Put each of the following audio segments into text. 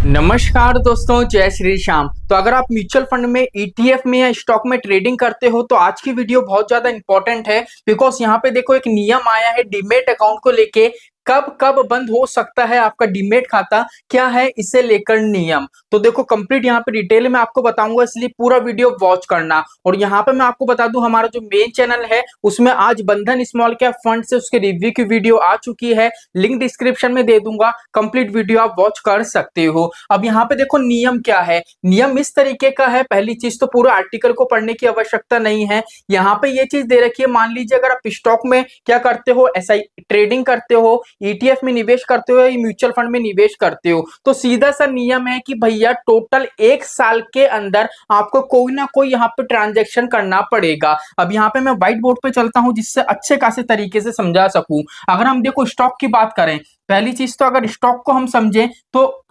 नमस्कार दोस्तों, जय श्री श्याम। तो अगर आप म्यूचुअल फंड में ईटीएफ में या स्टॉक में ट्रेडिंग करते हो तो आज की वीडियो बहुत ज्यादा इंपॉर्टेंट है। बिकॉज यहाँ पे देखो एक नियम आया है डीमेट अकाउंट को लेके, कब कब बंद हो सकता है आपका डीमेट खाता, क्या है इसे लेकर नियम। तो देखो कंप्लीट यहाँ पे डिटेल में आपको बताऊंगा, इसलिए पूरा वीडियो वॉच करना। और यहाँ पे मैं आपको बता दूं, हमारा जो मेन चैनल है उसमें आज बंधन स्मॉल कैप फंड से उसके रिव्यू की वीडियो आ चुकी है, लिंक डिस्क्रिप्शन में दे दूंगा, कंप्लीट वीडियो आप वॉच कर सकते हो। अब यहाँ पे देखो नियम क्या है, नियम इस तरीके का है। पहली चीज तो पूरा आर्टिकल को पढ़ने की आवश्यकता नहीं है। यहाँ पे ये चीज दे रखी है, मान लीजिए अगर आप स्टॉक में क्या करते हो, एसआई ट्रेडिंग करते हो, ईटीएफ में निवेश करते हो या म्यूचुअल फंड में निवेश करते हो, तो सीधा सा नियम है कि भैया टोटल 1 साल के अंदर आपको कोई ना कोई यहाँ पे ट्रांजेक्शन करना पड़ेगा। अब यहाँ पे मैं व्हाइट बोर्ड पे चलता हूं जिससे अच्छे खासे तरीके से समझा सकूं। अगर हम देखो स्टॉक की बात करें, पहली चीज तो अगर स्टॉक को हम समझें तो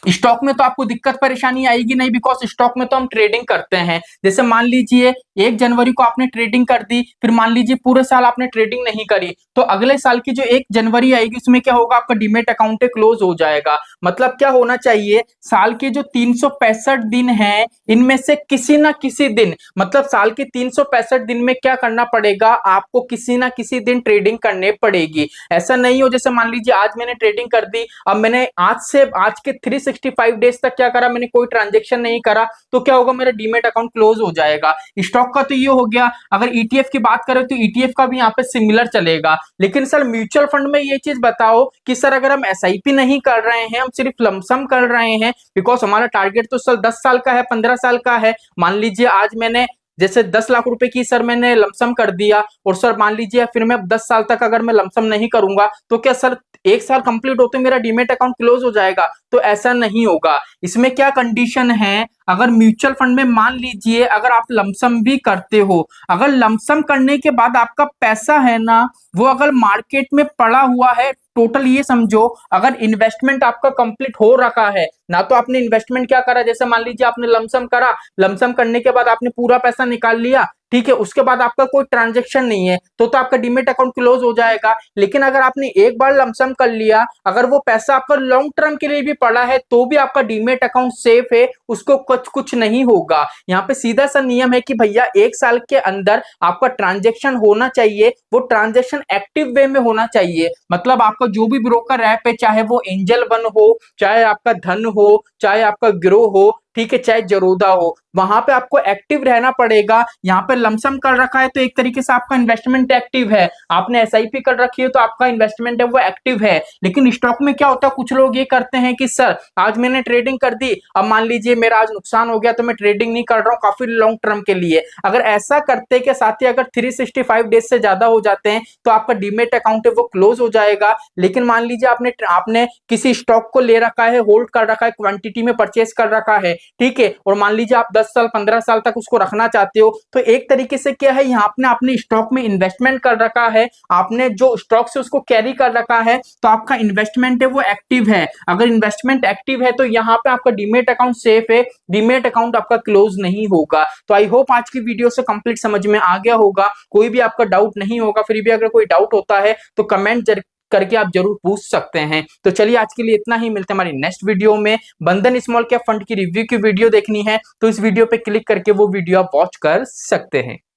स्टॉक में तो आपको दिक्कत परेशानी आएगी नहीं, बिकॉज स्टॉक में तो हम ट्रेडिंग करते हैं। जैसे मान लीजिए 1 जनवरी को आपने ट्रेडिंग कर दी, फिर मान लीजिए पूरे साल आपने ट्रेडिंग नहीं करी, तो अगले साल की जो 1 जनवरी आएगी उसमें क्या होगा, आपका डीमेट अकाउंट क्लोज हो जाएगा। मतलब क्या होना चाहिए, साल के जो 365 दिन हैं इनमें से किसी ना किसी दिन, मतलब साल के 365 दिन में क्या करना पड़ेगा, आपको किसी ना किसी दिन ट्रेडिंग करने पड़ेगी। ऐसा नहीं हो जैसे मान लीजिए आज मैंने ट्रेडिंग कर दी, अब मैंने आज के 365 डेज तक क्या करा, मैंने कोई ट्रांजेक्शन नहीं करा, तो क्या होगा, मेरा डीमेट अकाउंट क्लोज हो जाएगा। स्टॉक का तो ये हो गया। अगर ईटीएफ की बात करें तो ईटीएफ का भी यहाँ पे सिमिलर चलेगा। लेकिन सर म्यूचुअल फंड में ये चीज बताओ कि सर अगर हम एसआईपी नहीं कर रहे हैं, हम सिर्फ लमसम कर रहे हैं, बिकॉज हमारा टारगेट तो सर 10 साल का है, 15 साल का है। मान लीजिए आज मैंने जैसे 10 लाख रुपए की सर मैंने लमसम कर दिया, और सर मान लीजिए फिर मैं 10 साल तक अगर मैं लमसम नहीं करूंगा तो क्या सर 1 साल कंप्लीट होते मेरा डीमेट अकाउंट क्लोज हो जाएगा? तो ऐसा नहीं होगा। इसमें क्या कंडीशन है, अगर म्यूचुअल फंड में मान लीजिए अगर आप लमसम भी करते हो, अगर लमसम करने के बाद आपका पैसा है ना वो अगर मार्केट में पड़ा हुआ है, टोटल ये समझो अगर इन्वेस्टमेंट आपका कंप्लीट हो रखा है ना, तो आपने इन्वेस्टमेंट क्या करा, जैसे मान लीजिए आपने लमसम करा, लमसम करने के बाद आपने पूरा पैसा निकाल लिया, ठीक है, उसके बाद आपका कोई ट्रांजेक्शन नहीं है, तो आपका डीमेट अकाउंट क्लोज हो जाएगा। लेकिन अगर आपने एक बार लमसम कर लिया, अगर वो पैसा आपका लॉन्ग टर्म के लिए भी पड़ा है तो भी आपका डीमेट अकाउंट सेफ है, उसको कुछ नहीं होगा। यहाँ पे सीधा सा नियम है कि भैया 1 साल के अंदर आपका ट्रांजेक्शन होना चाहिए, वो ट्रांजेक्शन एक्टिव वे में होना चाहिए। मतलब आपका जो भी ब्रोकर ऐप है, चाहे वो एंजल वन हो, चाहे आपका धन हो, चाहे आपका ग्रो हो, ठीक है, चाहे जरोदा हो, वहां पे आपको एक्टिव रहना पड़ेगा। यहाँ पे लमसम कर रखा है तो एक तरीके से आपका इन्वेस्टमेंट एक्टिव है, आपने एसआईपी कर रखी है तो आपका इन्वेस्टमेंट है वो एक्टिव है। लेकिन स्टॉक में क्या होता है, कुछ लोग ये करते हैं कि सर आज मैंने ट्रेडिंग कर दी, अब मान लीजिए मेरा आज नुकसान हो गया तो मैं ट्रेडिंग नहीं कर रहा हूँ काफी लॉन्ग टर्म के लिए। अगर ऐसा करते के साथ ही अगर 365 डेज से ज्यादा हो जाते हैं तो आपका डीमेट अकाउंट है वो क्लोज हो जाएगा। लेकिन मान लीजिए आपने किसी स्टॉक को ले रखा है, होल्ड कर रखा है, क्वांटिटी में परचेस कर रखा है, ठीक है, और मान लीजिए आप 10 साल 15 साल तक उसको रखना चाहते हो, तो एक तरीके से क्या है, यहाँ आपने अपने स्टॉक में इन्वेस्टमेंट कर रखा है, आपने जो स्टॉक से उसको कैरी कर रखा है, तो आपका इन्वेस्टमेंट है वो एक्टिव है। अगर इन्वेस्टमेंट एक्टिव है तो यहाँ पे आपका डीमेट अकाउंट सेफ है, डीमेट अकाउंट आपका क्लोज नहीं होगा। तो आई होप आज की वीडियो से कंप्लीट समझ में आ गया होगा, कोई भी आपका डाउट नहीं होगा। फिर भी अगर कोई डाउट होता है तो कमेंट करके आप जरूर पूछ सकते हैं। तो चलिए आज के लिए इतना ही, मिलते हैं हमारी नेक्स्ट वीडियो में। बंधन स्मॉल कैप फंड की रिव्यू की वीडियो देखनी है तो इस वीडियो पे क्लिक करके वो वीडियो आप वॉच कर सकते हैं।